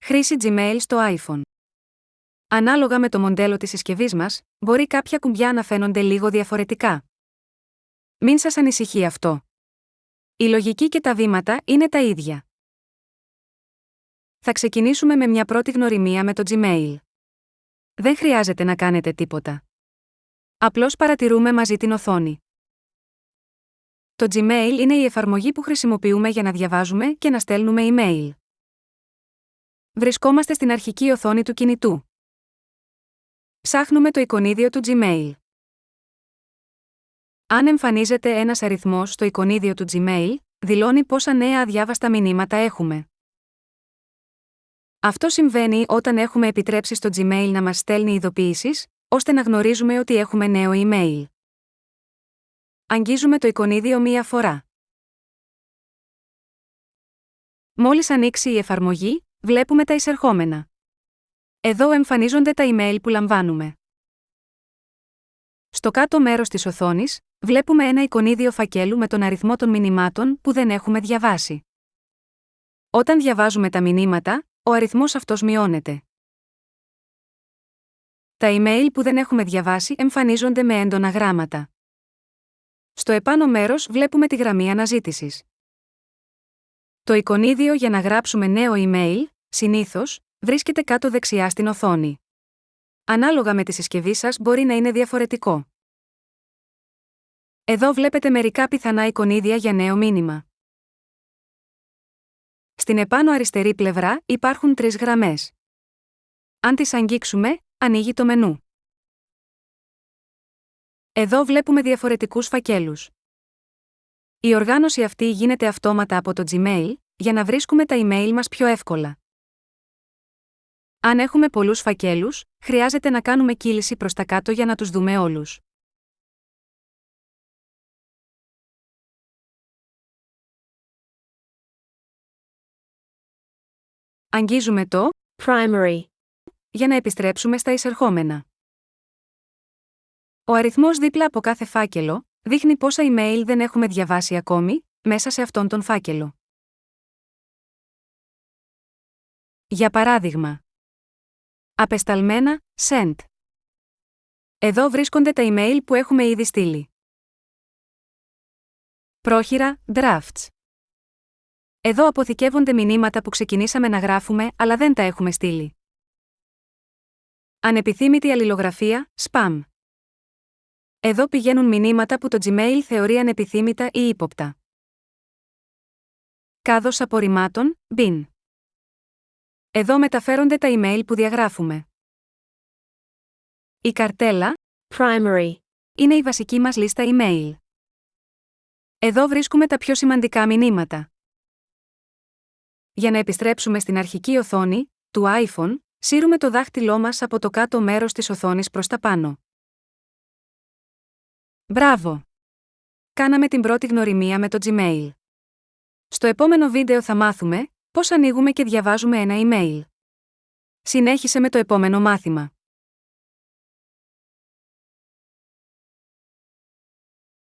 Χρήση Gmail στο iPhone. Ανάλογα με το μοντέλο της συσκευής μας, μπορεί κάποια κουμπιά να φαίνονται λίγο διαφορετικά. Μην σας ανησυχεί αυτό. Η λογική και τα βήματα είναι τα ίδια. Θα ξεκινήσουμε με μια πρώτη γνωριμία με το Gmail. Δεν χρειάζεται να κάνετε τίποτα. Απλώς παρατηρούμε μαζί την οθόνη. Το Gmail είναι η εφαρμογή που χρησιμοποιούμε για να διαβάζουμε και να στέλνουμε email. Βρισκόμαστε στην αρχική οθόνη του κινητού. Ψάχνουμε το εικονίδιο του Gmail. Αν εμφανίζεται ένας αριθμός στο εικονίδιο του Gmail, δηλώνει πόσα νέα αδιάβαστα μηνύματα έχουμε. Αυτό συμβαίνει όταν έχουμε επιτρέψει στο Gmail να μας στέλνει ειδοποιήσεις, ώστε να γνωρίζουμε ότι έχουμε νέο email. Αγγίζουμε το εικονίδιο μία φορά. Μόλις ανοίξει η εφαρμογή, βλέπουμε τα εισερχόμενα. Εδώ εμφανίζονται τα email που λαμβάνουμε. Στο κάτω μέρος της οθόνης, βλέπουμε ένα εικονίδιο φακέλου με τον αριθμό των μηνυμάτων που δεν έχουμε διαβάσει. Όταν διαβάζουμε τα μηνύματα, ο αριθμός αυτός μειώνεται. Τα email που δεν έχουμε διαβάσει εμφανίζονται με έντονα γράμματα. Στο επάνω μέρος βλέπουμε τη γραμμή αναζήτησης. Το εικονίδιο για να γράψουμε νέο email, συνήθως, βρίσκεται κάτω δεξιά στην οθόνη. Ανάλογα με τη συσκευή σας μπορεί να είναι διαφορετικό. Εδώ βλέπετε μερικά πιθανά εικονίδια για νέο μήνυμα. Στην επάνω αριστερή πλευρά υπάρχουν 3 γραμμές. Αν τις αγγίξουμε, ανοίγει το μενού. Εδώ βλέπουμε διαφορετικούς φακέλους. Η οργάνωση αυτή γίνεται αυτόματα από το Gmail, για να βρίσκουμε τα email μας πιο εύκολα. Αν έχουμε πολλούς φακέλους, χρειάζεται να κάνουμε κύληση προς τα κάτω για να τους δούμε όλους. Αγγίζουμε το Primary για να επιστρέψουμε στα εισερχόμενα. Ο αριθμός δίπλα από κάθε φάκελο δείχνει πόσα email δεν έχουμε διαβάσει ακόμη μέσα σε αυτόν τον φάκελο. Για παράδειγμα, απεσταλμένα, sent. Εδώ βρίσκονται τα email που έχουμε ήδη στείλει. Πρόχειρα, drafts. Εδώ αποθηκεύονται μηνύματα που ξεκινήσαμε να γράφουμε αλλά δεν τα έχουμε στείλει. Ανεπιθύμητη αλληλογραφία, spam. Εδώ πηγαίνουν μηνύματα που το Gmail θεωρεί ανεπιθύμητα ή ύποπτα. Κάδος απορριμμάτων, bin. Εδώ μεταφέρονται τα email που διαγράφουμε. Η καρτέλα, primary, είναι η βασική μας λίστα email. Εδώ βρίσκουμε τα πιο σημαντικά μηνύματα. Για να επιστρέψουμε στην αρχική οθόνη του iPhone, σύρουμε το δάχτυλό μας από το κάτω μέρος της οθόνης προς τα πάνω. Μπράβο! Κάναμε την πρώτη γνωριμία με το Gmail. Στο επόμενο βίντεο θα μάθουμε πώς ανοίγουμε και διαβάζουμε ένα email. Συνέχισε με το επόμενο μάθημα.